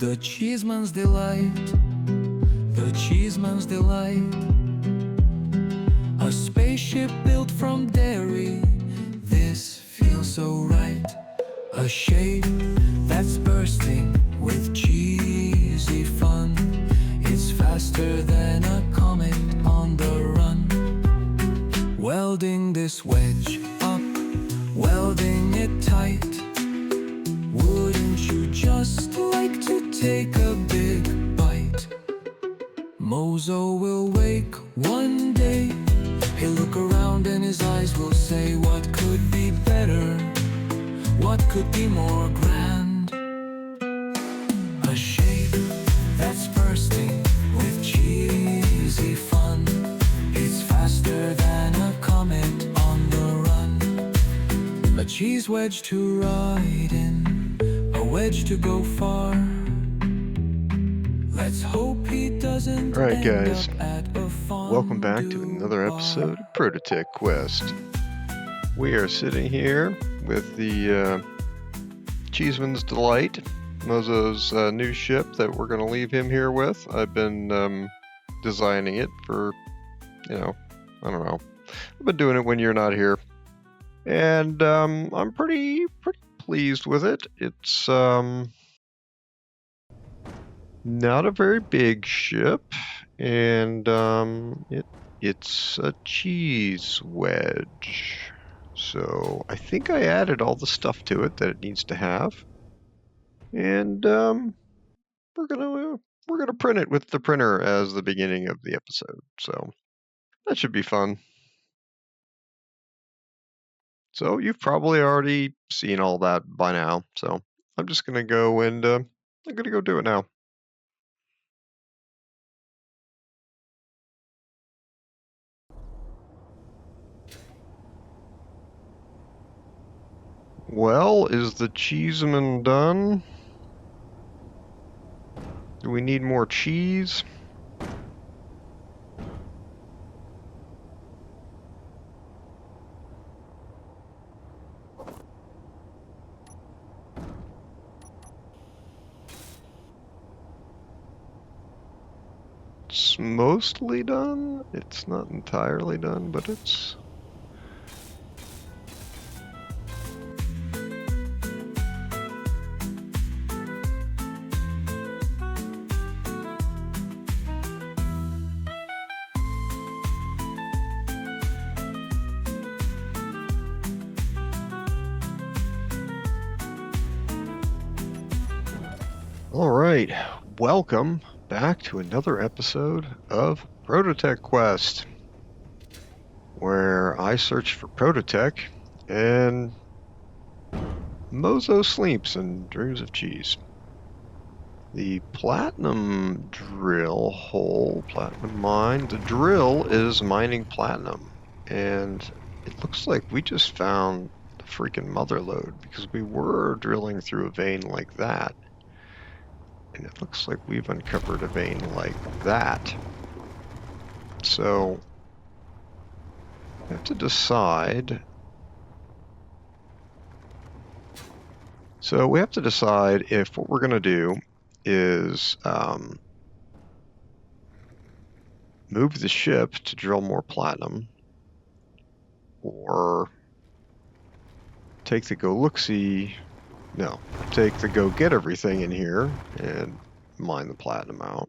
The Cheeseman's delight, the Cheeseman's delight. A spaceship built from dairy, this feels so right. A shape that's bursting with cheesy fun. It's faster than a comet on the run. Welding this wedge up, welding it tight. Wouldn't you just like to take a big bite? Mozo will wake one day. He'll look around and his eyes will say, what could be better? What could be more grand? A shape that's bursting with cheesy fun. It's faster than a comet on the run. A cheese wedge to ride in, a wedge to go far. Let's hope he doesn't. Alright guys, welcome back to another episode of ProtoTech Quest. We are sitting here with the Cheeseman's Delight, Mozo's new ship that we're going to leave him here with. I've been designing it for, I don't know. I've been doing it when you're not here. And I'm pretty pleased with it. It's not a very big ship, and it's a cheese wedge. So I think I added all the stuff to it that it needs to have, and we're gonna print it with the printer as the beginning of the episode. So that should be fun. So you've probably already seen all that by now. So I'm just gonna go and I'm gonna go do it now. Well, is the Cheeseman done? Do we need more cheese? It's mostly done. It's not entirely done, but it's... Alright, welcome back to another episode of ProtoTech Quest, where I search for ProtoTech and Mozo sleeps and dreams of cheese. The platinum drill hole, platinum mine, the drill is mining platinum, and it looks like we just found the freaking mother lode, because we were drilling through a vein like that. And it looks like we've uncovered a vein like that. So we have to decide. So we have to decide if what we're going to do is move the ship to drill more platinum, or take the go-look-see. No, take the go get everything in here and mine the platinum out.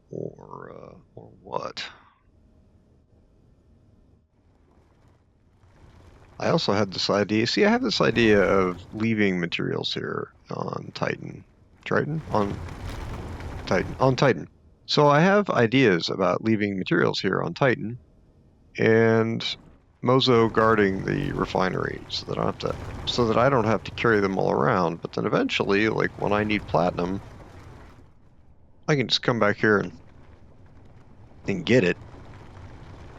Or what? I also had this idea. See, I have this idea of leaving materials here on Titan. On Titan. So I have ideas about leaving materials here on Titan, and Mozo guarding the refinery so that I don't have to carry them all around. But then eventually, like when I need platinum, I can just come back here and get it,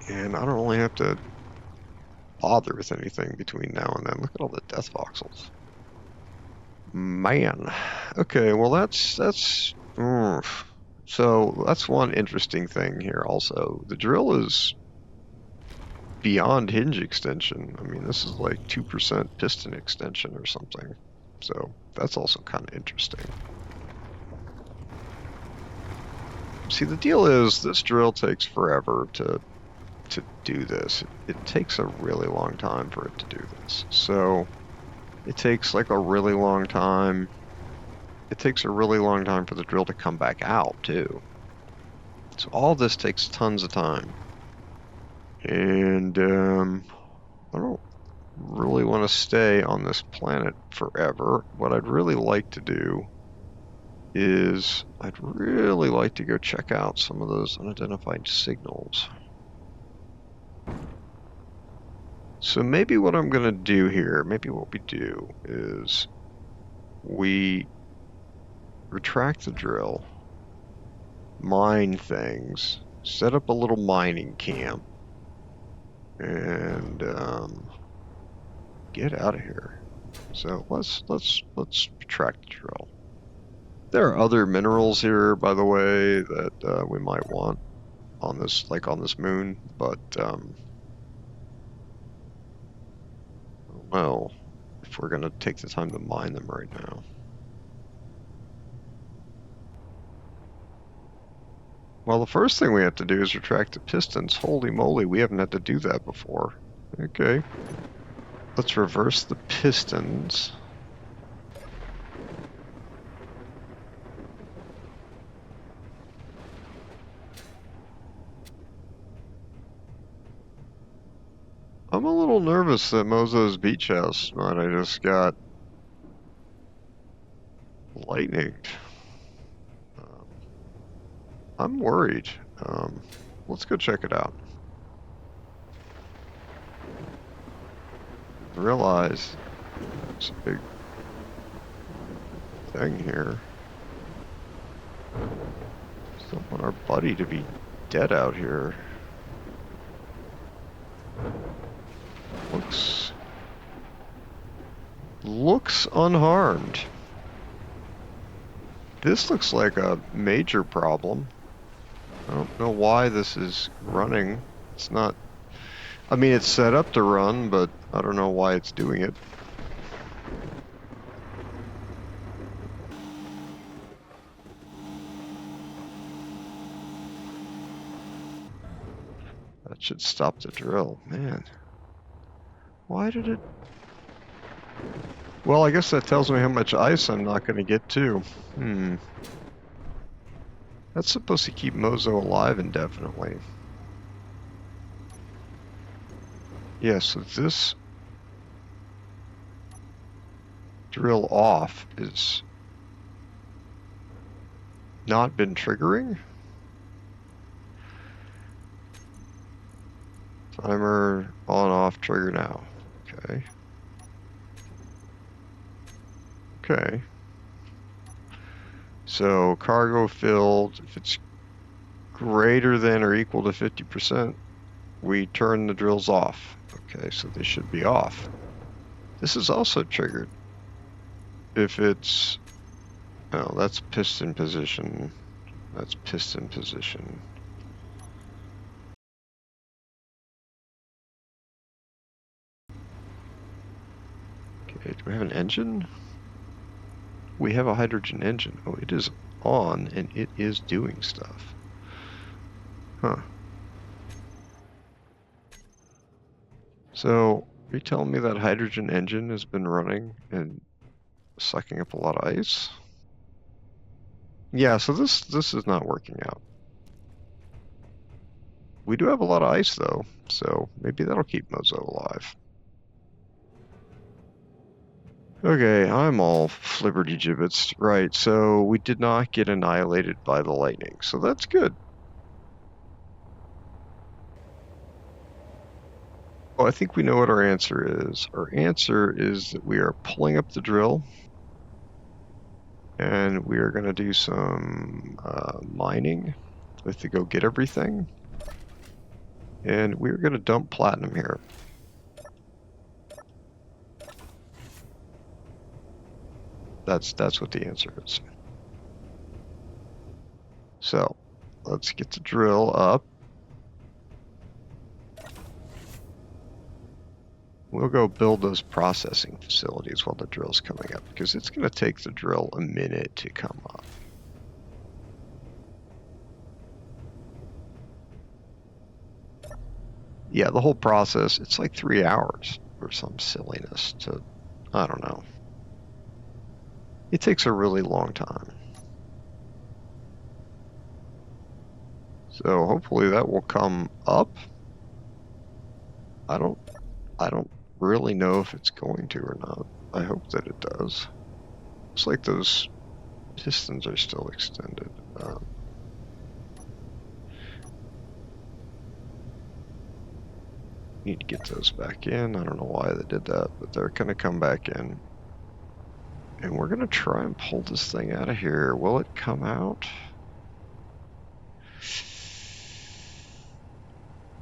and I don't really have to bother with anything between now and then. Look at all the death voxels, man. Okay, well that's so that's one interesting thing here. Also, the drill is beyond hinge extension. I mean, this is like 2% piston extension or something. So that's also kind of interesting. See, the deal is this drill takes forever to do this. It takes a really long time for it to do this. So it takes like a really long time. It takes a really long time for the drill to come back out too. So all this takes tons of time. And I don't really want to stay on this planet forever. What I'd really like to do is I'd really like to go check out some of those unidentified signals. So maybe what I'm going to do here, maybe what we do is we retract the drill, mine things, set up a little mining camp, and get out of here. So let's retract the drill. There are other minerals here, by the way, that we might want on this, like on this moon, but I don't know if we're gonna take the time to mine them right now. Well, the first thing we have to do is retract the pistons. Holy moly, we haven't had to do that before. Okay. Let's reverse the pistons. I'm a little nervous that Mozo's beach house might have just got lightninged. I'm worried. Let's go check it out. Realize there's a big thing here. Just don't want our buddy to be dead out here. Looks unharmed. This looks like a major problem. I don't know why this is running. It's not... I mean, it's set up to run, but I don't know why it's doing it. That should stop the drill. Man. Why did it... Well, I guess that tells me how much ice I'm not going to get, too. That's supposed to keep Mozo alive indefinitely. Yeah, so this drill off is not been triggering. Timer on off trigger now. Okay. Okay. So cargo filled, if it's greater than or equal to 50%, we turn the drills off. Okay, so they should be off. This is also triggered. If it's, oh, that's piston position. That's piston position. Okay, do we have an engine? We have a hydrogen engine. Oh, it is on and it is doing stuff. Huh. So, are you telling me that hydrogen engine has been running and sucking up a lot of ice? Yeah, so this is not working out. We do have a lot of ice though, so maybe that'll keep Mozo alive. Okay, I'm all flibberty gibbets. Right, so we did not get annihilated by the lightning, so that's good. Well, I think we know what our answer is. Our answer is that we are pulling up the drill, and we are going to do some mining. We have to go get everything, and we're going to dump platinum here. That's what the answer is. So, let's get the drill up. We'll go build those processing facilities while the drill's coming up, because it's going to take the drill a minute to come up. Yeah, the whole process, it's like 3 hours or some silliness to, I don't know. It takes a really long time. So hopefully that will come up. I don't really know if it's going to or not. I hope that it does. Looks like those pistons are still extended. Need to get those back in. I don't know why they did that, but they're going to come back in. And we're going to try and pull this thing out of here. Will it come out?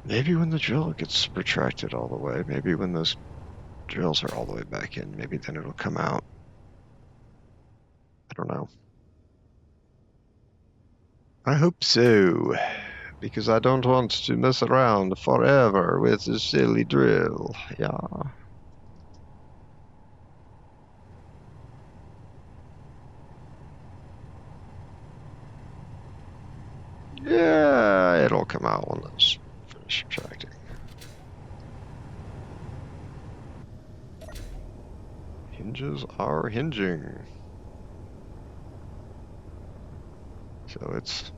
Maybe when the drill gets retracted all the way. Maybe when those drills are all the way back in. Maybe then it'll come out. I don't know. I hope so, because I don't want to mess around forever with this silly drill. Yeah. Yeah, it'll come out when those finish retracting. Hinges are hinging. So it's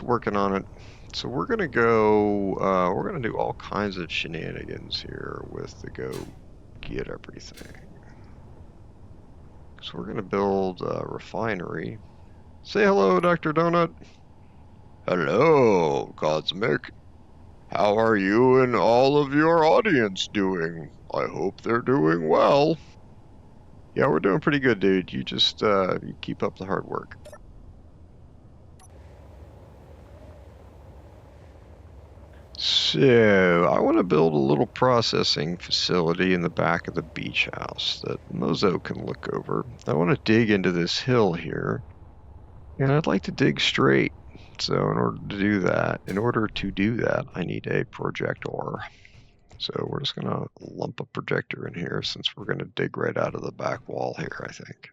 working on it. So we're gonna go, we're gonna do all kinds of shenanigans here with the go get everything. So we're gonna build a refinery. Say hello, Dr. Donut. Hello, Cosmic. How are you and all of your audience doing? I hope they're doing well. Yeah, we're doing pretty good, dude. You just, you keep up the hard work. So, I want to build a little processing facility in the back of the beach house that Mozo can look over. I want to dig into this hill here, and I'd like to dig straight. So, in order to do that, I need a projector. So we're just gonna lump a projector in here since we're gonna dig right out of the back wall here, I think.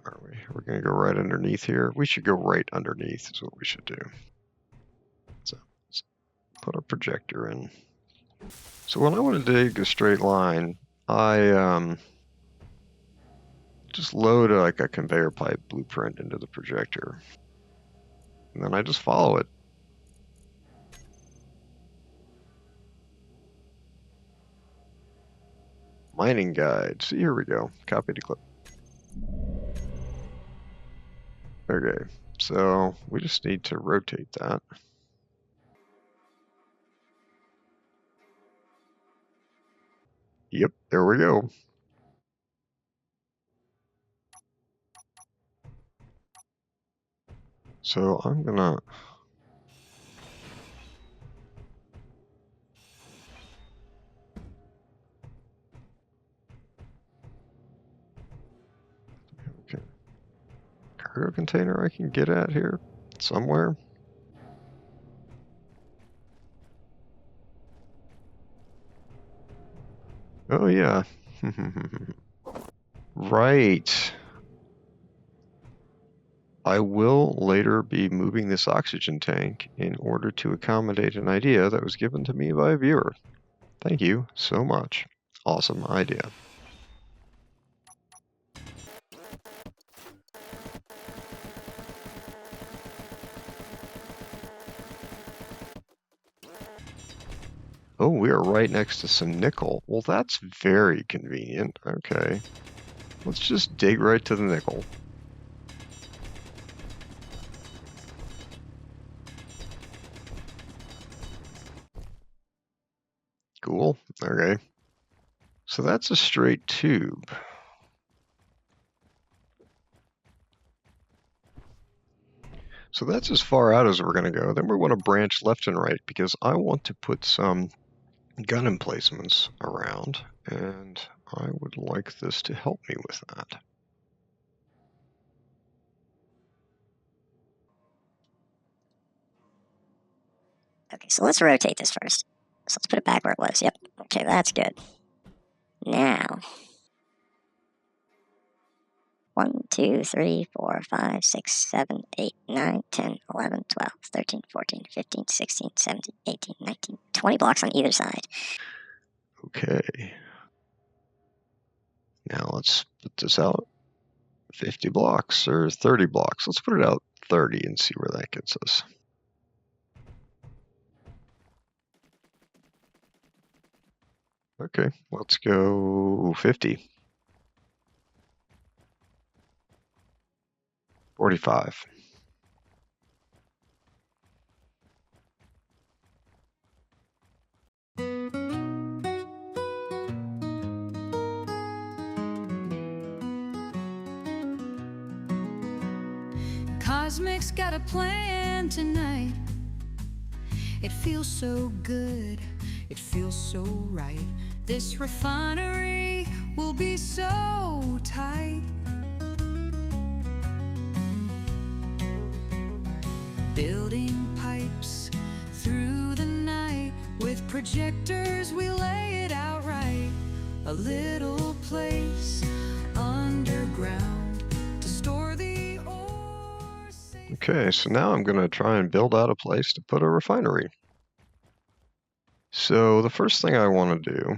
Are we? We're gonna go right underneath here. We should go right underneath is what we should do. So let's put a projector in. So when I want to dig a straight line, I just load like a conveyor pipe blueprint into the projector. And then I just follow it. Mining guide. See, here we go. Copy to clip. Okay, so we just need to rotate that. Yep, there we go. So I'm gonna cargo container I can get at here somewhere. Oh yeah. Right. I will later be moving this oxygen tank in order to accommodate an idea that was given to me by a viewer. Thank you so much. Awesome idea. Oh, we are right next to some nickel. Well, that's very convenient. Okay. Let's just dig right to the nickel. Cool. Okay. So that's a straight tube. So that's as far out as we're going to go. Then we want to branch left and right because I want to put some gun emplacements around, and I would like this to help me with that. Okay, so let's rotate this first. So let's put it back where it was. Yep. Okay, that's good. Now, 1, 2, 3, 4, 5, 6, 7, 8, 9, 10, 11, 12, 13, 14, 15, 16, 17, 18, 19, 20 blocks on either side. Okay. Now let's put this out 50 blocks or 30 blocks. Let's put it out 30 and see where that gets us. Okay, let's go 50. 45. Cosmic's got a plan tonight. It feels so good, it feels so right. This refinery will be so tight. Building pipes through the night. With projectors we lay it out right. A little place underground to store the ore. Okay, so now I'm going to try and build out a place to put a refinery. So the first thing I want to do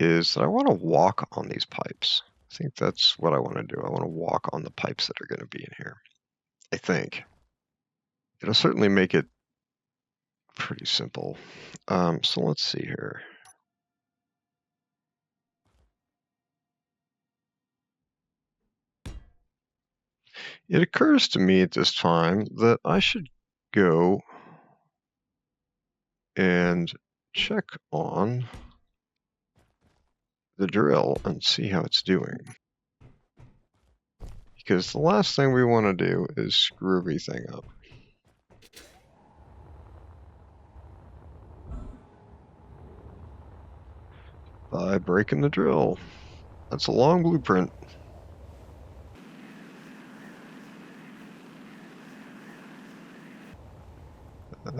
is that I want to walk on these pipes. I think that's what I want to do. I want to walk on the pipes that are going to be in here. I think. It'll certainly make it pretty simple. So let's see here. It occurs to me at this time that I should go and check on the drill and see how it's doing. Because the last thing we want to do is screw everything up. By breaking the drill. That's a long blueprint.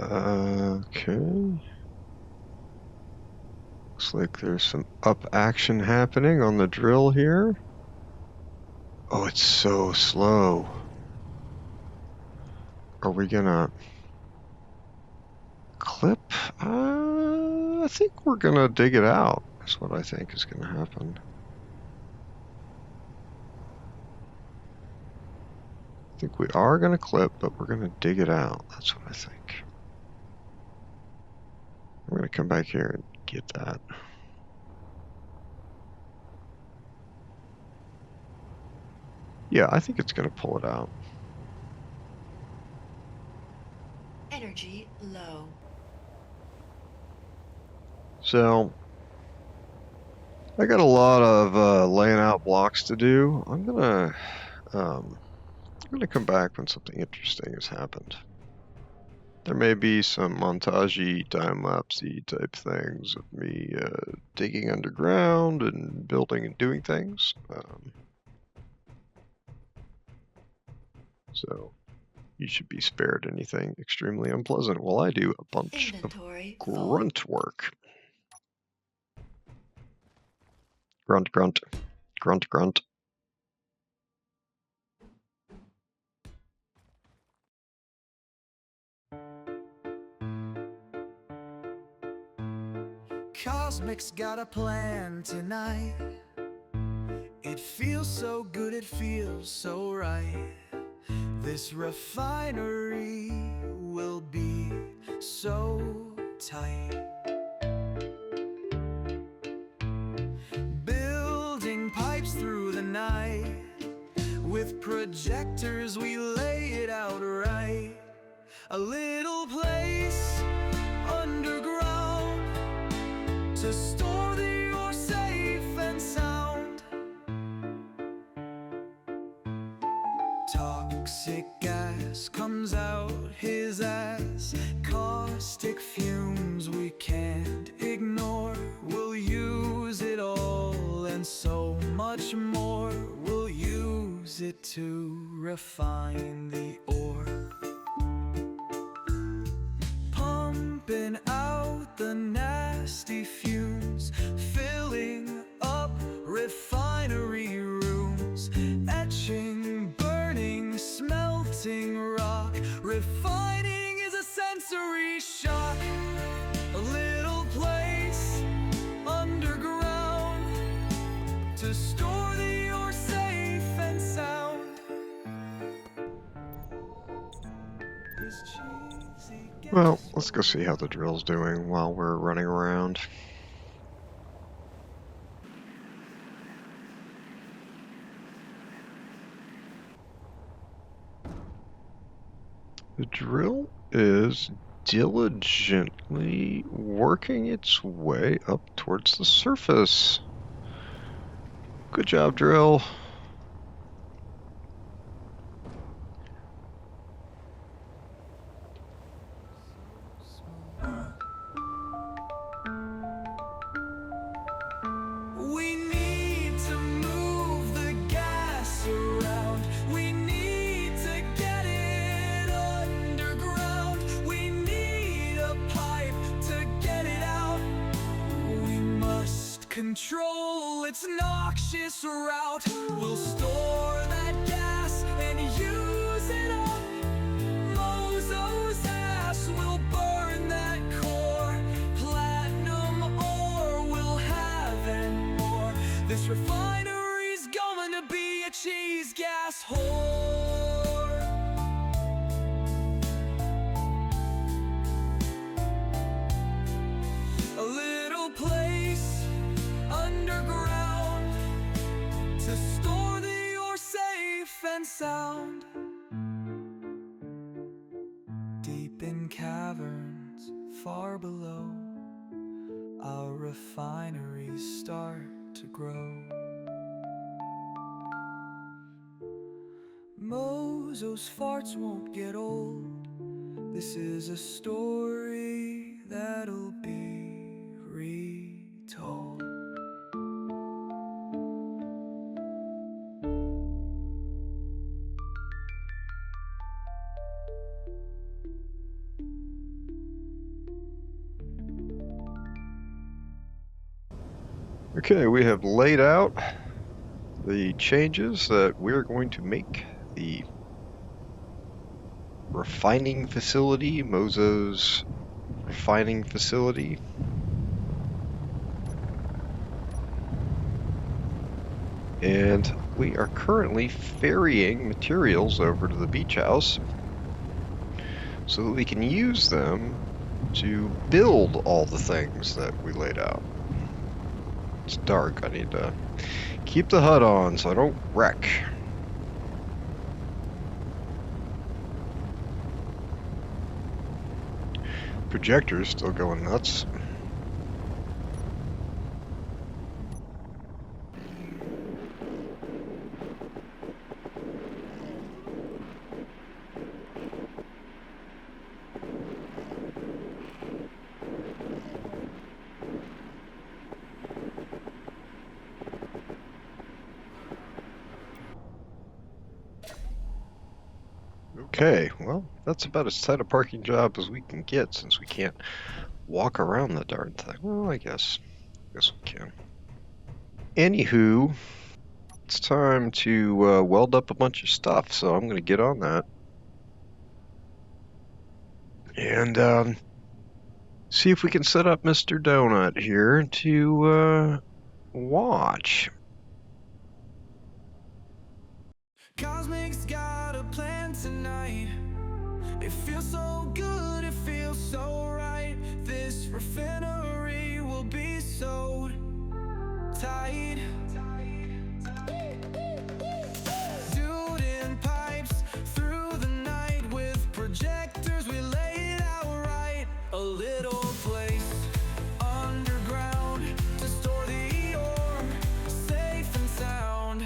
Okay. Looks like there's some up action happening on the drill here. Oh, it's so slow. Are we gonna clip? I think we're gonna dig it out. That's what I think is gonna happen. I think we are gonna clip, but we're gonna dig it out. That's what I think. I'm gonna come back here and get that. Yeah, I think it's gonna pull it out. Energy low. So I got a lot of laying out blocks to do. I'm gonna come back when something interesting has happened. There may be some montage-y, time-lapse-y type things of me digging underground and building and doing things. So you should be spared anything extremely unpleasant while I do a bunch Inventory of grunt work. Grunt, grunt, grunt, grunt. Cosmic's got a plan tonight. It feels so good, it feels so right. This refinery will be so tight. Building pipes through the night. With projectors we lay it out right. A little place underground to store the ore safe and sound. Toxic gas comes out his ass. Caustic fumes we can't ignore. We'll use it all and so much more. We'll use it to refine the ore. melting rock. Refining is a sensory shock. A little place underground to store the ore safe and sound. This cheesy Well, gas let's go see how the drill's doing while we're running around. The drill is diligently working its way up towards the surface. Good job, drill. We need to move the gas around. We need to get it underground. We need a pipe to get it out. We must control its noxious route. We'll store that gas and use it up. Mozo's ass will burn that core. Platinum ore we'll have and more. This refinery's going to be a cheese gas whore. A little place underground to store the ore safe and sound. Deep in caverns far below, our refineries start to grow. Mozo's farts won't get old. This is a story that'll be retold. Okay, we have laid out the changes that we're going to make the refining facility, Mozo's refining facility. And we are currently ferrying materials over to the beach house so that we can use them to build all the things that we laid out. It's dark, I need to keep the HUD on so I don't wreck. Projector's still going nuts. Okay, well, that's about as tight a parking job as we can get since we can't walk around the darn thing. Well, I guess we can. Anywho, it's time to weld up a bunch of stuff, so I'm going to get on that. And see if we can set up Mr. Donut here to watch. Cosmic's got a plan tonight. It feels so good, it feels so right. This refinery will be sold tight. Shooting pipes through the night with projectors, we lay it out right. A little place underground to store the ore, safe and sound.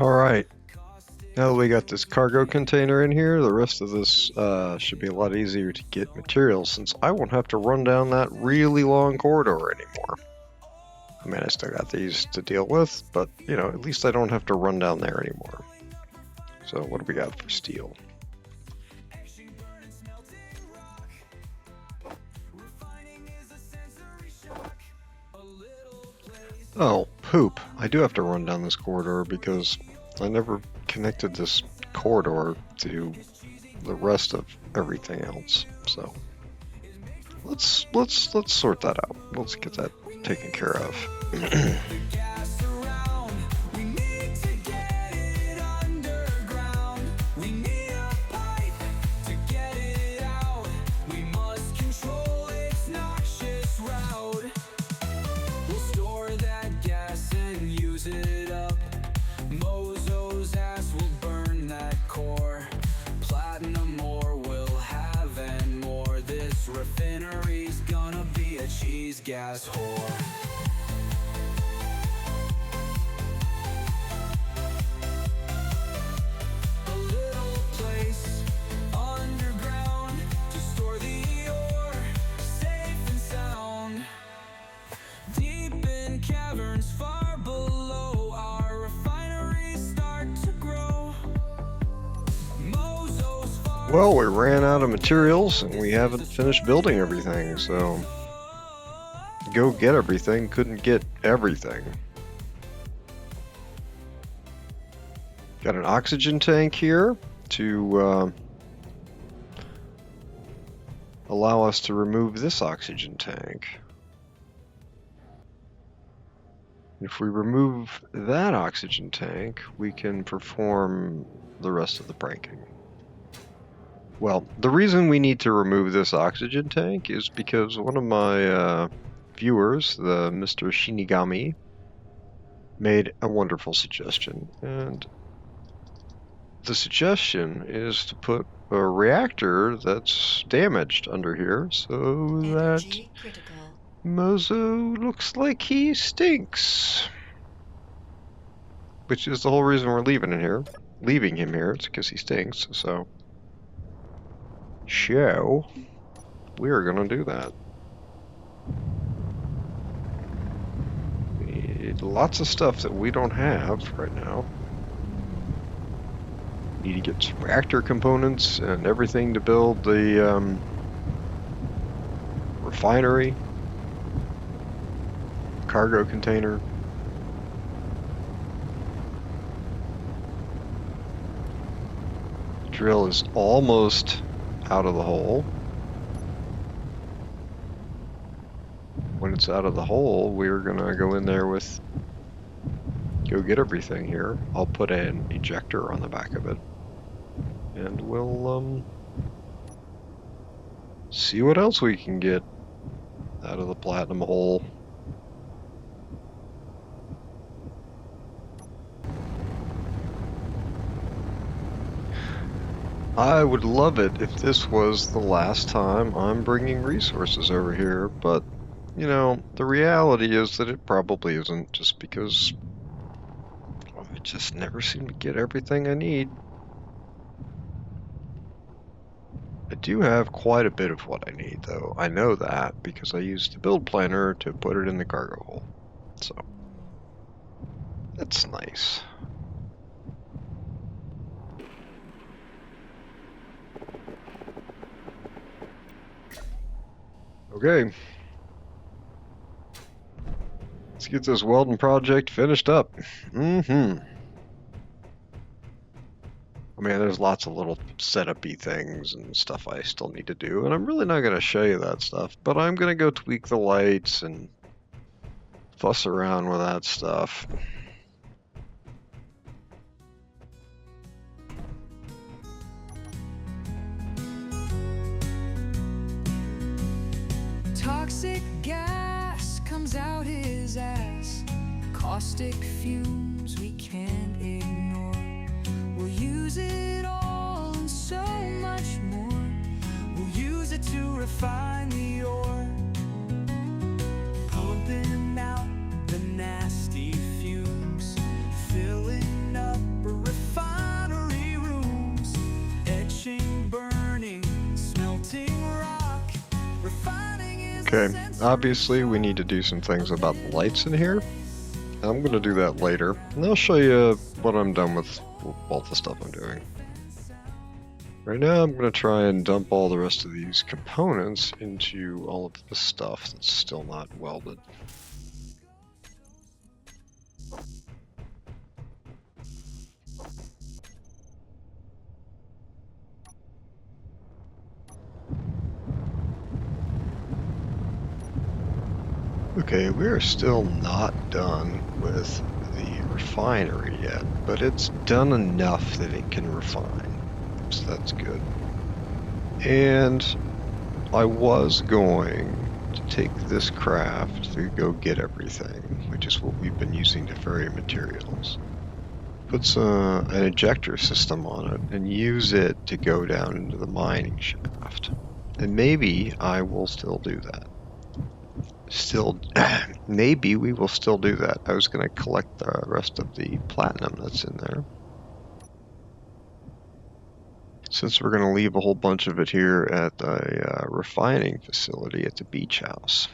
Alright, now that we got this cargo container in here, the rest of this should be a lot easier to get materials since I won't have to run down that really long corridor anymore. I mean, I still got these to deal with, but, you know, at least I don't have to run down there anymore. So what do we got for steel? Oh, poop. I do have to run down this corridor because I never connected this corridor to the rest of everything else. So let's sort that out. Let's get that taken care of. Mozo's ass will burn that core. Platinum ore will have and more. This refinery's gonna be a cheese gas whore. A little place underground to store the ore, safe and sound. Deep in caverns far below, our refineries start to grow. Mozo's far. Well, we ran out of materials and we haven't finished building everything, so go get everything, couldn't get everything. Got an oxygen tank here to allow us to remove this oxygen tank. If we remove that oxygen tank, we can perform the rest of the pranking. Well, the reason we need to remove this oxygen tank is because one of my viewers, the Mr. Shinigami, made a wonderful suggestion. And the suggestion is to put a reactor that's damaged under here so that Energy critical. Mozo looks like he stinks. Which is the whole reason we're leaving him here. It's because he stinks, so we're gonna do that. Need lots of stuff that we don't have right now. Need to get some reactor components and everything to build the refinery, cargo container. Drill is almost out of the hole. When it's out of the hole, we're gonna go in there with go get everything here. I'll put an ejector on the back of it, and we'll see what else we can get out of the platinum hole. I would love it if this was the last time I'm bringing resources over here, but, you know, the reality is that it probably isn't, just because I just never seem to get everything I need. I do have quite a bit of what I need, though. I know that because I used the build planner to put it in the cargo hole. So, that's nice. Okay. Let's get this welding project finished up. I mean, there's lots of little setup-y things and stuff I still need to do, and I'm really not going to show you that stuff, but I'm going to go tweak the lights and fuss around with that stuff. Toxic gas comes out his ass. Caustic fumes we can't ignore. We'll use it all and so much more. We'll use it to refine the ore, pumping out the nasty fumes, filling up refinery rooms, etching, burning, smelting rock. Refining is Okay, Obviously, we need to do some things about the lights in here. I'm going to do that later, and I'll show you what I'm done with all the stuff I'm doing. Right now, I'm going to try and dump all the rest of these components into all of the stuff that's still not welded. Okay, we're still not done with the refinery yet, but it's done enough that it can refine, so that's good. And I was going to take this craft to go get everything, which is what we've been using to ferry materials. Puts an ejector system on it and use it to go down into the mining shaft. And maybe I will still do that. Maybe we will still do that. I was going to collect the rest of the platinum that's in there. Since we're going to leave a whole bunch of it here at the refining facility at the beach house.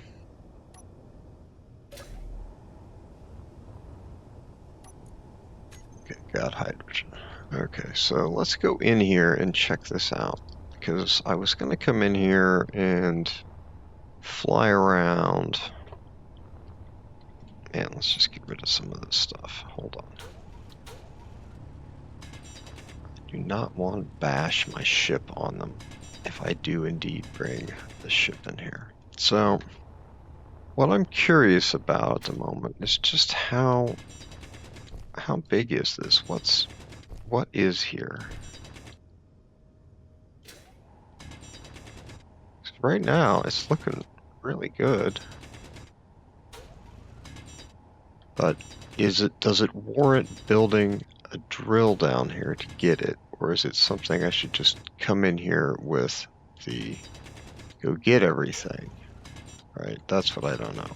Okay, got hydrogen. Okay, so let's go in here and check this out. Because I was going to come in here and fly around. Man, let's just get rid of some of this stuff. Hold on. I do not want to bash my ship on them if I do indeed bring the ship in here. So, what I'm curious about at the moment is just how big is this? What is here? Right now, it's looking really good. But does it warrant building a drill down here to get it? Or is it something I should just come in here with the go get everything? Right, that's what I don't know.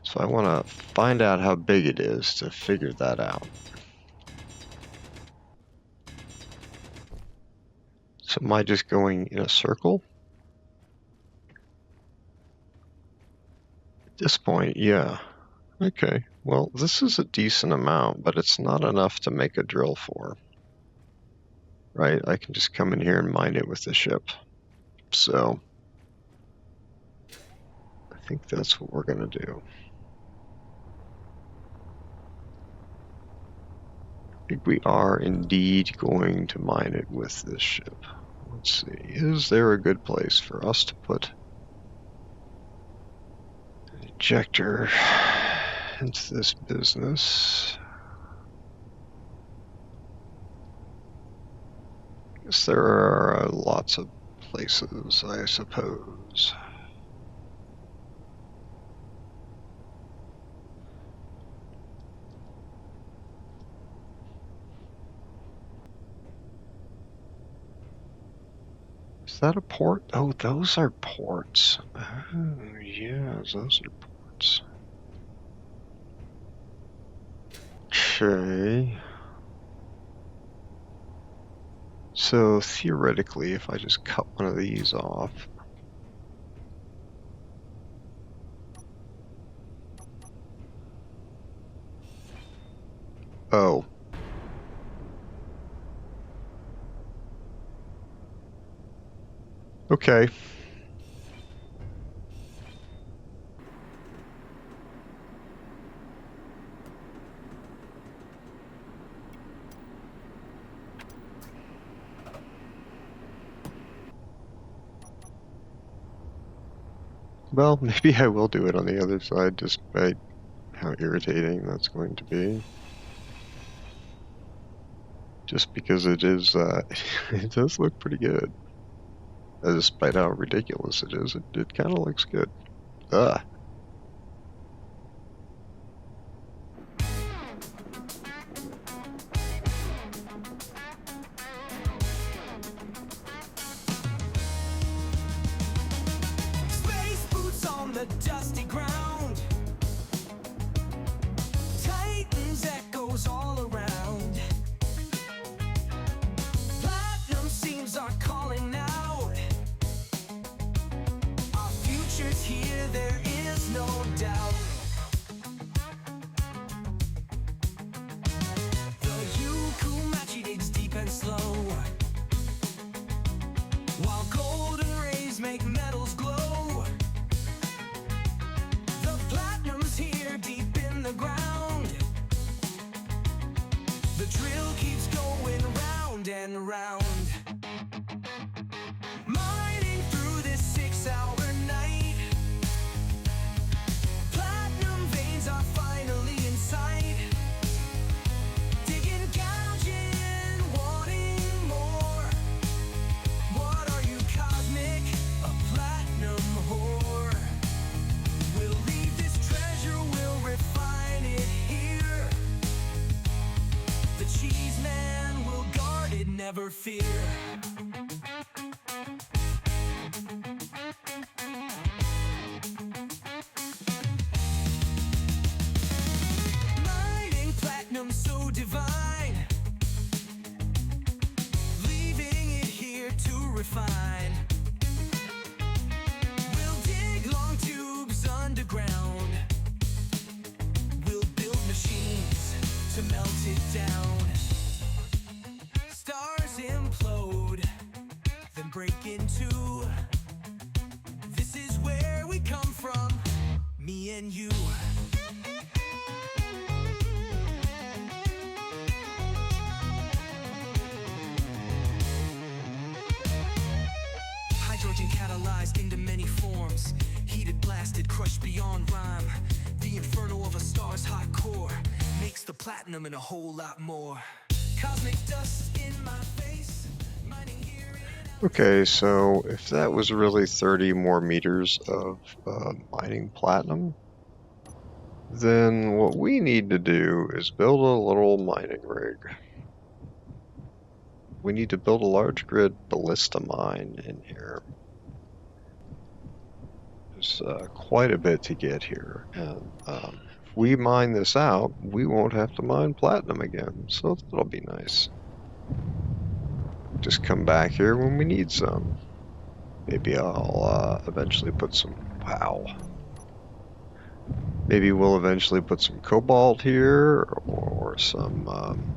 So I want to find out how big it is to figure that out. So am I just going in a circle? At this point, yeah. Okay, well, this is a decent amount, but it's not enough to make a drill for. Right, I can just come in here and mine it with the ship. So, I think that's what we're going to do. I think we are indeed going to mine it with this ship. Let's see, is there a good place for us to put an ejector into this business? I guess there are lots of places, I suppose. Is that a port? Oh, those are ports. Oh, yeah, those are ports. Okay. So theoretically, if I just cut one of these off. Oh. Okay. Well, maybe I will do it on the other side, despite how irritating that's going to be. Just because it is, it does look pretty good. Despite how ridiculous it is, it kind of looks good. Ugh. Space boots on the dusty ground. Titans echoes all around. Platinum seams are calling out. Our and round. Mining through this 6-hour night. Platinum veins are finally in sight. Digging, gouging, wanting more. What are you, cosmic? A platinum whore. We'll leave this treasure, we'll refine it here. The Cheeseman will guard it, never fear. Mining platinum so divine, leaving it here to refine. We'll dig long tubes underground. We'll build machines to melt it down. Stars implode, then break in two. This is where we come from, me and you. Hydrogen catalyzed into many forms. Heated, blasted, crushed beyond rhyme. The inferno of a star's hot core makes the platinum and a whole lot more. Cosmic dust in my face. Mining here in Okay, so if that was really 30 more meters of mining platinum, then what we need to do is build a little mining rig. We need to build a large grid ballista mine in here. There's quite a bit to get here, and if we mine this out, we won't have to mine platinum again, so that'll be nice. Just come back here when we need some. Maybe I'll eventually put some, wow. Maybe we'll eventually put some cobalt here, or some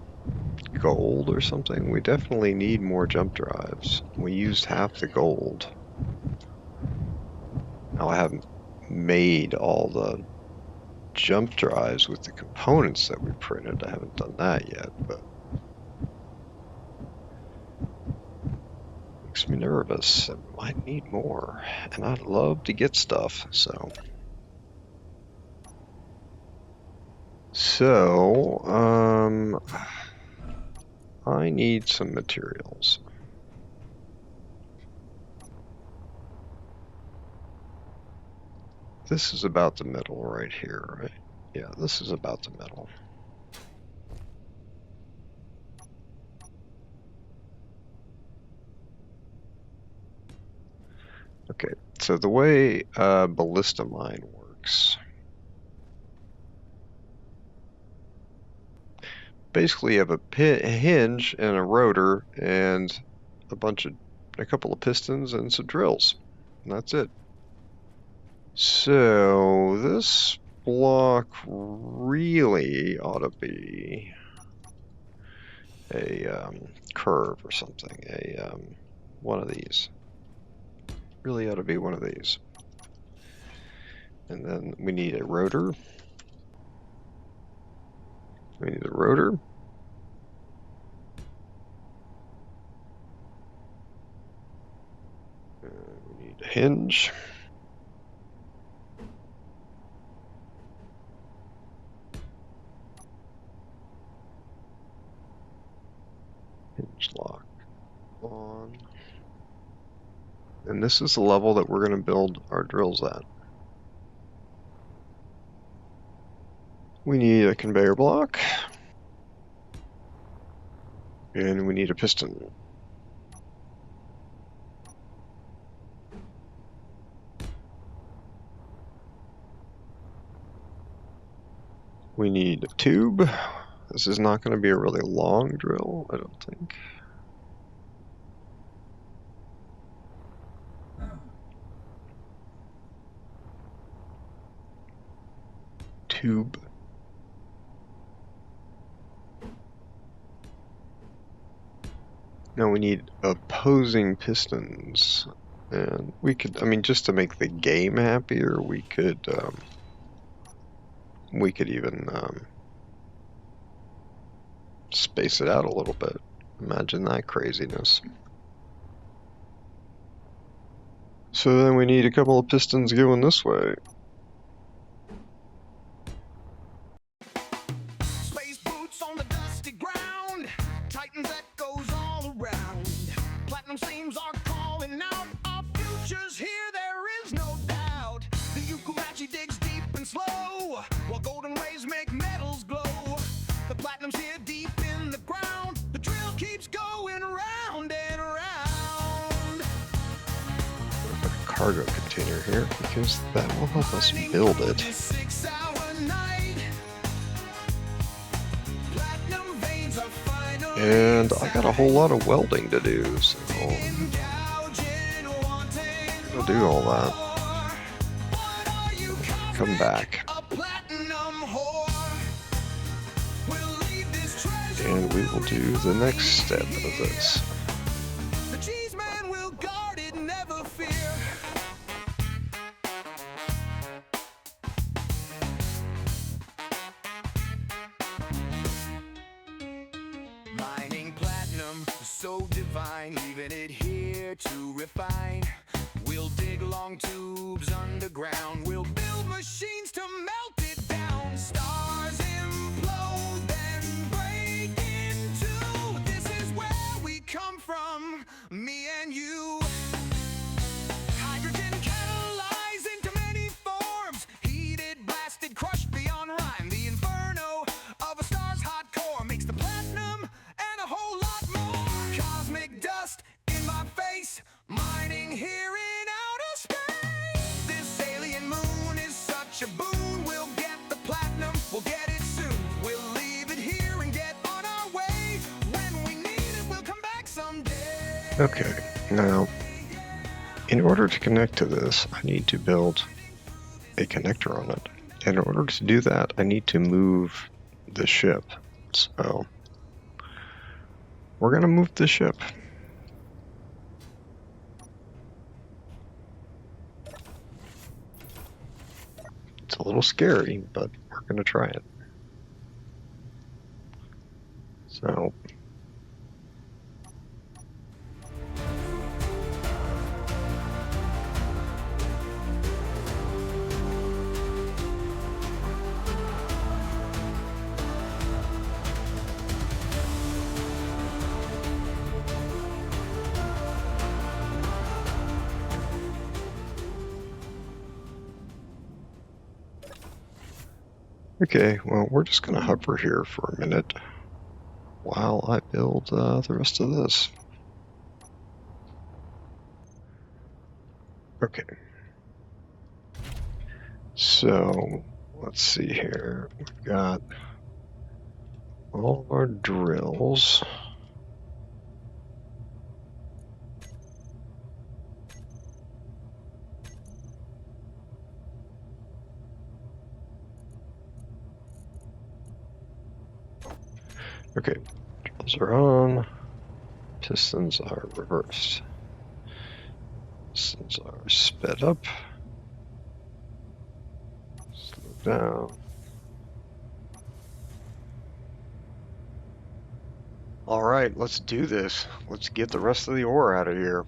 gold or something. We definitely need more jump drives. We used half the gold. Now I haven't made all the jump drives with the components that we printed. I haven't done that yet, but makes me nervous. I might need more, and I'd love to get stuff, so I need some materials. This is about the middle right here, right? Yeah, this is about the middle. Okay, so the way ballista mine works, basically you have a hinge and a rotor and a couple of pistons and some drills, and that's it. So this block really ought to be a curve or something, one of these. Really ought to be one of these. And then we need a rotor. We need a rotor. We need a hinge. Hinge lock on. And this is the level that we're going to build our drills at. We need a conveyor block. And we need a piston. We need a tube. This is not going to be a really long drill, I don't think. Tube. Now we need opposing pistons, and we could, I mean, just to make the game happier, we could even space it out a little bit. Imagine that craziness. So then we need a couple of pistons going this way. Space boots on the dusty ground. Titans echoes all around. Platinum seams are calling out. Our future's here, there is no doubt. The Yukumachi digs deep and slow, while golden rays make metals glow. The platinum's here deep in the ground. The drill keeps going round and round. Put a cargo container here because that will help us build it. 6-hour night. Platinum veins are finally And I got a whole lot of welding to do, so I'll do all that. Come back. And we will do the next step of this. The Cheeseman will guard it, never fear. Mining platinum, so divine, leaving it here to refine. We'll dig long tubes underground. We'll build machines to melt it down. Stars implode, then break in two. This is where we come from, me and you. Hydrogen catalyzed into many forms. Heated, blasted, crushed beyond rhyme. The inferno of a star's hot core makes the platinum and a whole lot more. Cosmic dust in my face, mining here in outer space. This alien moon is such a boon. We'll get the platinum, we'll get it soon. We'll leave it here and get on our way. When we need it, we'll come back someday. Okay, now, in order to connect to this, I need to build a connector on it. And in order to do that, I need to move the ship. So, we're going to move the ship. It's a little scary, but we're going to try it. So, okay, well, we're just going to hover here for a minute while I build the rest of this. Okay. So, let's see here. We've got all of our drills. Okay, drills are on, pistons are reversed. Pistons are sped up, slow down. All right, let's do this. Let's get the rest of the ore out of here.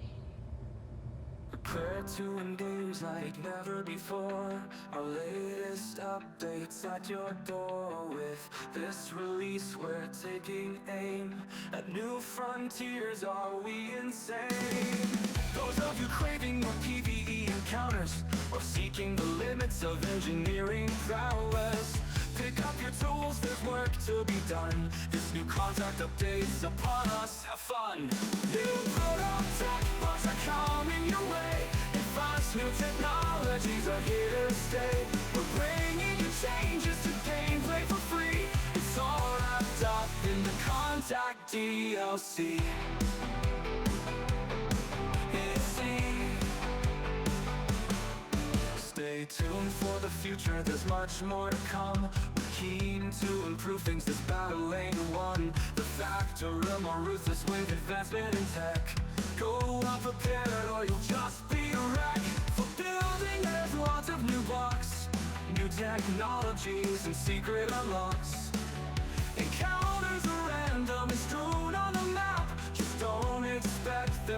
Prepare to engage like never before. Our latest updates at your door. With this release, we're taking aim at new frontiers. Are we insane? Those of you craving more PvE encounters, or seeking the limits of engineering prowess, pick up your tools, there's work to be done. This new contact updates upon us, have fun. New ProtoTech bugs are coming your way. Advanced new technologies are here to stay. We're bringing you changes to gameplay for free. It's all wrapped up in the Contact DLC. Stay tuned for the future, there's much more to come. We're keen to improve things, this battle ain't won. The factory more ruthless with advancement in tech. Go unprepared or you'll just be a wreck. For building there's lots of new blocks, new technologies and secret unlocks. Encounters are random and strewn on the map.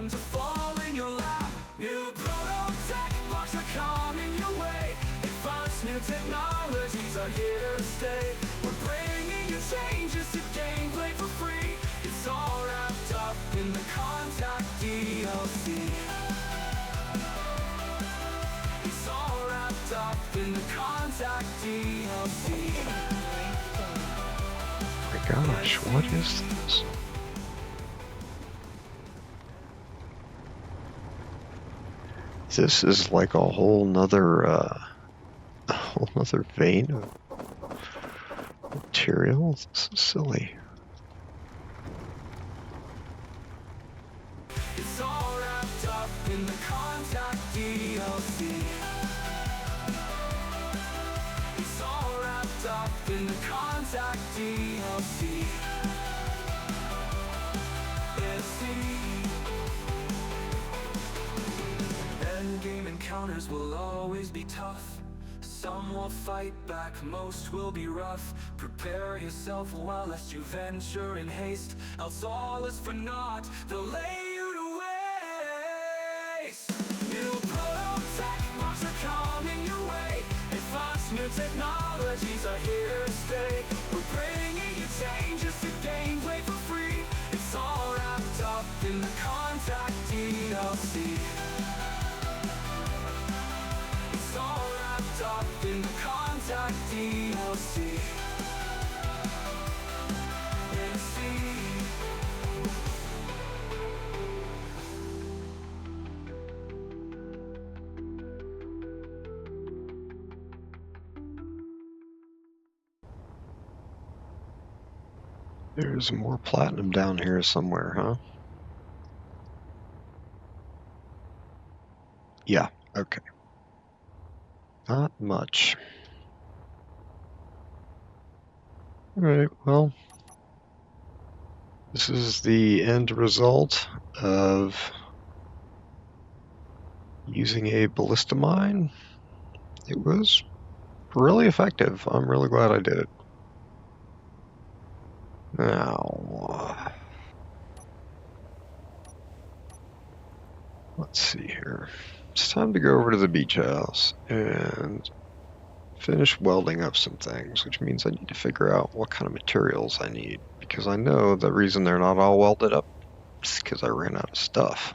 them to fall in your lap. New ProtoTech blocks are coming your way. Advanced new technologies are here to stay. We're bringing you changes to gameplay for free. It's all wrapped up in the Contact DLC. It's all wrapped up in the Contact DLC. Oh my gosh, what is this? This is like a whole nother vein of material. This is silly. It's all wrapped up in the Contact DLC. It's all wrapped up in the Contact DLC. Endgame encounters will always be tough. Some will fight back, most will be rough. Prepare yourself while lest you venture in haste, else all is for naught, they'll lay you to waste. New ProtoTech blocks are coming your way. Advanced new technologies are here to stay. We're bringing you changes to gameplay for free. It's all wrapped up in the Contact DLC. It's all wrapped up in the Contact DLC. There's more platinum down here somewhere, huh? Yeah, okay. Not much. Alright, well, this is the end result of using a ballista mine. It was really effective. I'm really glad I did it. Now, let's see here. It's time to go over to the beach house and finish welding up some things, which means I need to figure out what kind of materials I need, because I know the reason they're not all welded up is because I ran out of stuff.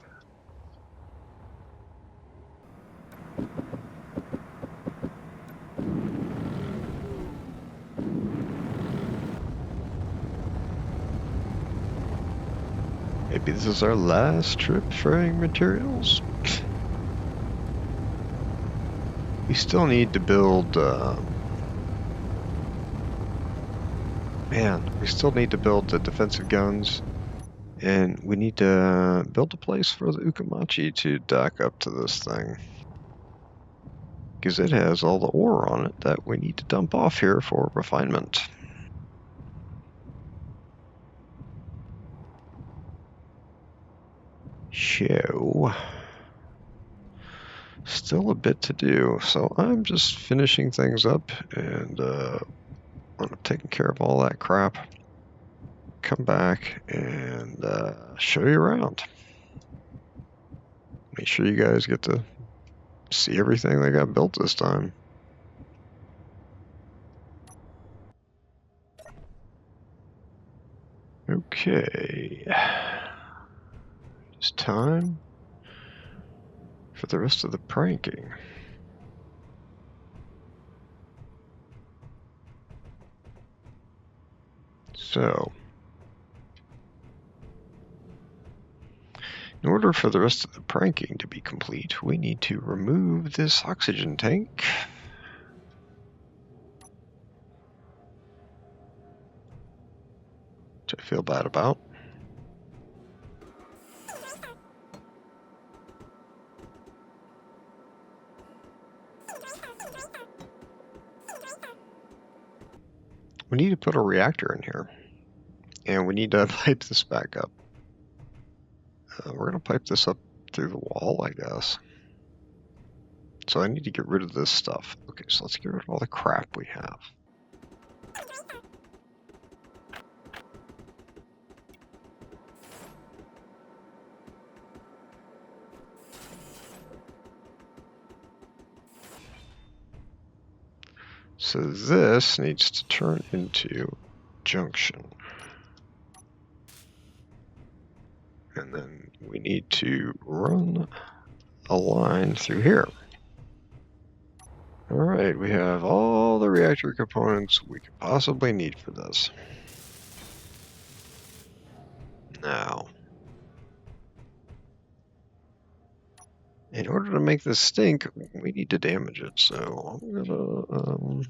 Maybe this is our last trip throwing materials. We still need to build, we still need to build the defensive guns, and we need to build a place for the Ukamachi to dock up to this thing, because it has all the ore on it that we need to dump off here for refinement. So, still a bit to do, so I'm just finishing things up and when I'm taking care of all that crap, come back and show you around. Make sure you guys get to see everything they got built this time. Okay. It's time for the rest of the pranking. So, in order for the rest of the pranking to be complete, we need to remove this oxygen tank. Which I feel bad about. We need to put a reactor in here, and we need to pipe this back up. We're going to pipe this up through the wall, I guess. So I need to get rid of this stuff. Okay, so let's get rid of all the crap we have. So this needs to turn into junction. And then we need to run a line through here. All right, we have all the reactor components we could possibly need for this. Now, in order to make this stink, we need to damage it. So I'm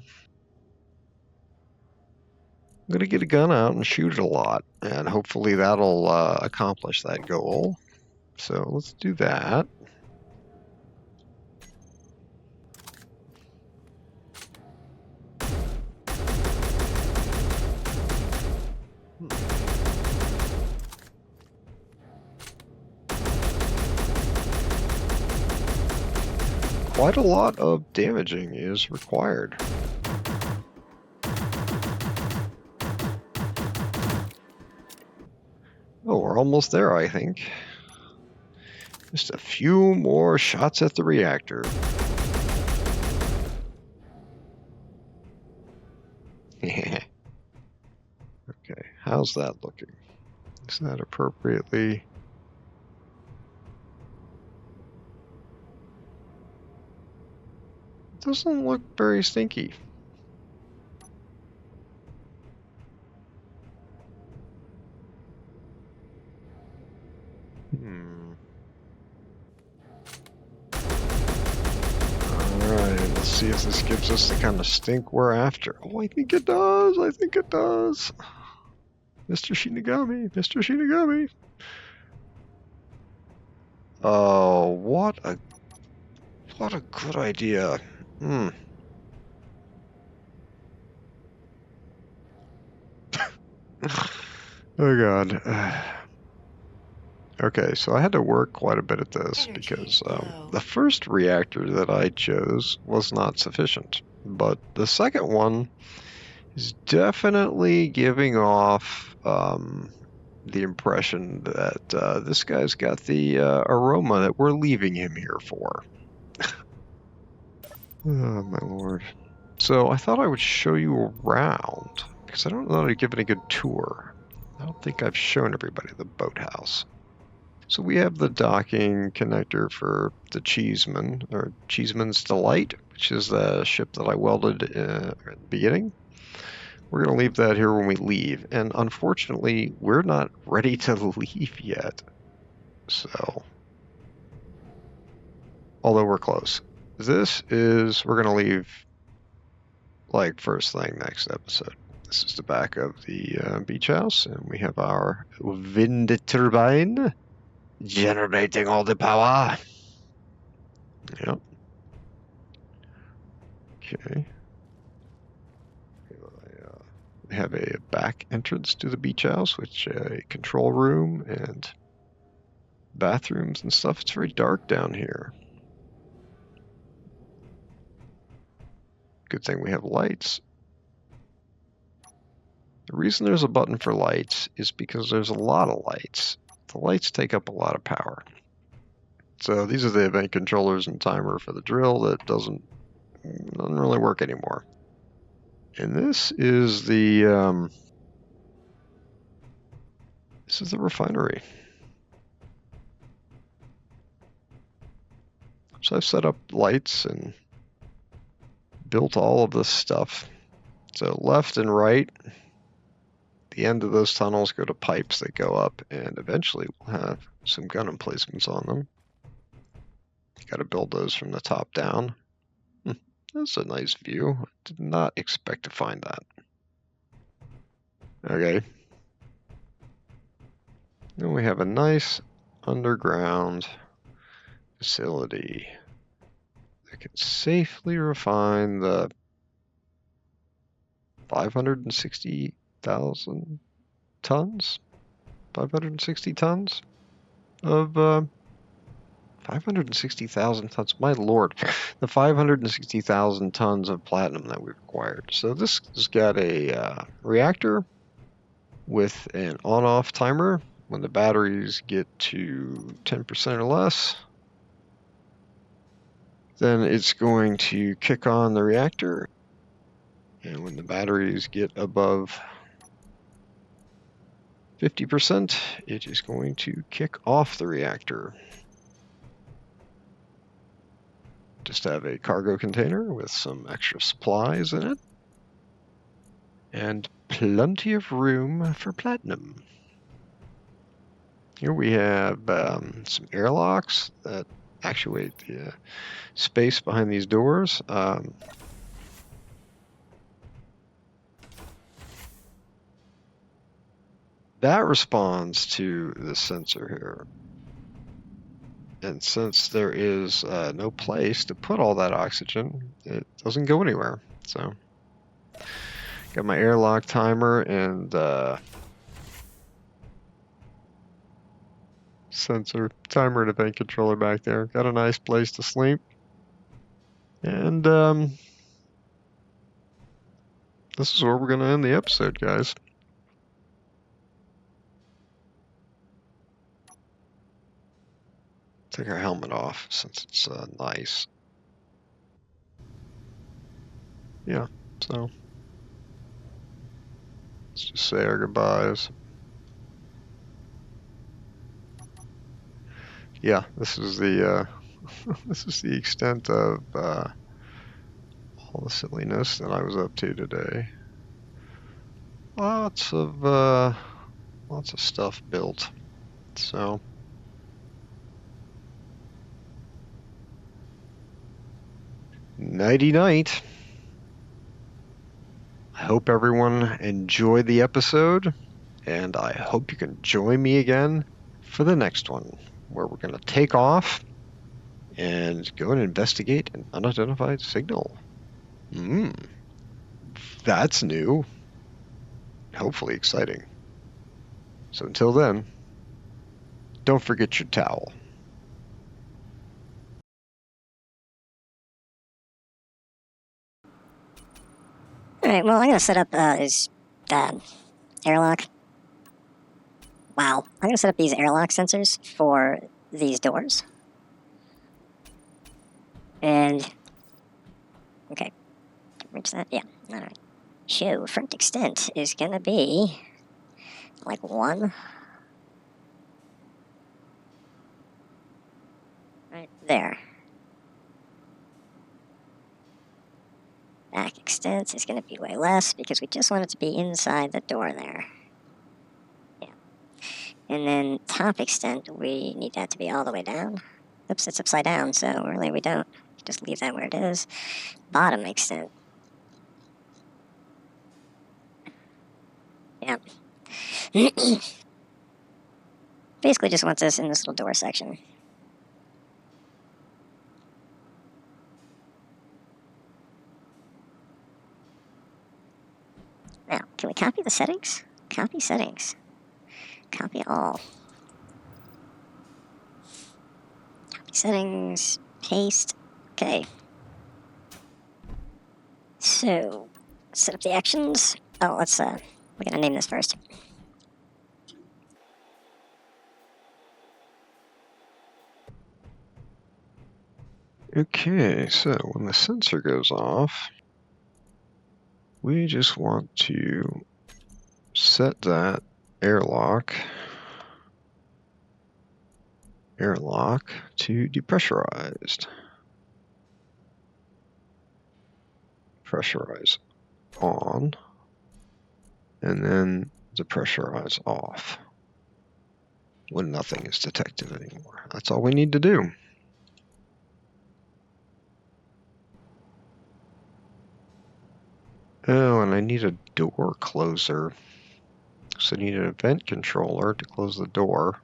gonna get a gun out and shoot it a lot, and hopefully that'll accomplish that goal. So let's do that. Quite a lot of damaging is required. Oh, we're almost there, I think. Just a few more shots at the reactor. Okay, how's that looking? Is that appropriately? Doesn't look very stinky. Alright, let's see if this gives us the kind of stink we're after. Oh, I think it does. I think it does. Mr. Shinigami. Mr. Shinigami. Oh, what a good idea. Oh god. Okay, so I had to work quite a bit at this because the first reactor that I chose was not sufficient, but the second one is definitely giving off the impression that this guy's got the aroma that we're leaving him here for. Oh my lord. So I thought I would show you around, because I don't know how to give it a good tour. I don't think I've shown everybody the boathouse. So we have the docking connector for the Cheeseman, or Cheeseman's Delight, which is the ship that I welded at the beginning. We're going to leave that here when we leave, and unfortunately, we're not ready to leave yet. So, although we're close. This is, we're going to leave like first thing next episode. This is the back of the beach house, and we have our wind turbine generating all the power. Yep. Okay. We have a back entrance to the beach house, which a control room and bathrooms and stuff. It's very dark down here. Good thing we have lights. The reason there's a button for lights is because there's a lot of lights. The lights take up a lot of power. So these are the event controllers and timer for the drill that doesn't really work anymore. And this is the refinery. So I've set up lights and built all of this stuff. So left and right, the end of those tunnels go to pipes that go up, and eventually we'll have some gun emplacements on them. You got to build those from the top down. That's a nice view. I did not expect to find that. Okay. Then we have a nice underground facility that can safely refine the 560,000 tons? 560 tons of 560,000 tons. My lord, the 560,000 tons of platinum that we've acquired. So this has got a reactor with an on-off timer. When the batteries get to 10% or less, then it's going to kick on the reactor. And when the batteries get above 50%, it is going to kick off the reactor. Just have a cargo container with some extra supplies in it. And plenty of room for platinum. Here we have some airlocks that actuate the space behind these doors. That responds to the sensor here. And since there is no place to put all that oxygen, it doesn't go anywhere. So, got my airlock timer and sensor timer and event controller back there. Got a nice place to sleep. And this is where we're going to end the episode, guys. Take our helmet off since it's nice. Yeah, so let's just say our goodbyes. Yeah, this is the this is the extent of all the silliness that I was up to today. Lots of stuff built. So nighty night. I hope everyone enjoyed the episode, and I hope you can join me again for the next one, where we're going to take off and go and investigate an unidentified signal. That's new. Hopefully exciting. So until then, don't forget your towel. Alright, well, I'm going to set up this airlock. Wow. I'm going to set up these airlock sensors for these doors. And, okay, reach that? Yeah, alright. So, front extent is going to be like 1. Right there. Back extent is going to be way less because we just want it to be inside the door there. Yeah. And then top extent, we need that to be all the way down. Oops, it's upside down, so really we don't. Just leave that where it is. Bottom extent. Yeah. Basically just wants us in this little door section. Now, can we copy the settings? Copy settings. Copy all. Copy settings. Paste. Okay. So, set up the actions. Oh, we're gonna name this first. Okay, so when the sensor goes off, we just want to set that airlock to depressurized. Pressurize on, and then depressurize off when nothing is detected anymore. That's all we need to do. Oh, and I need a door closer. So I need an event controller to close the door.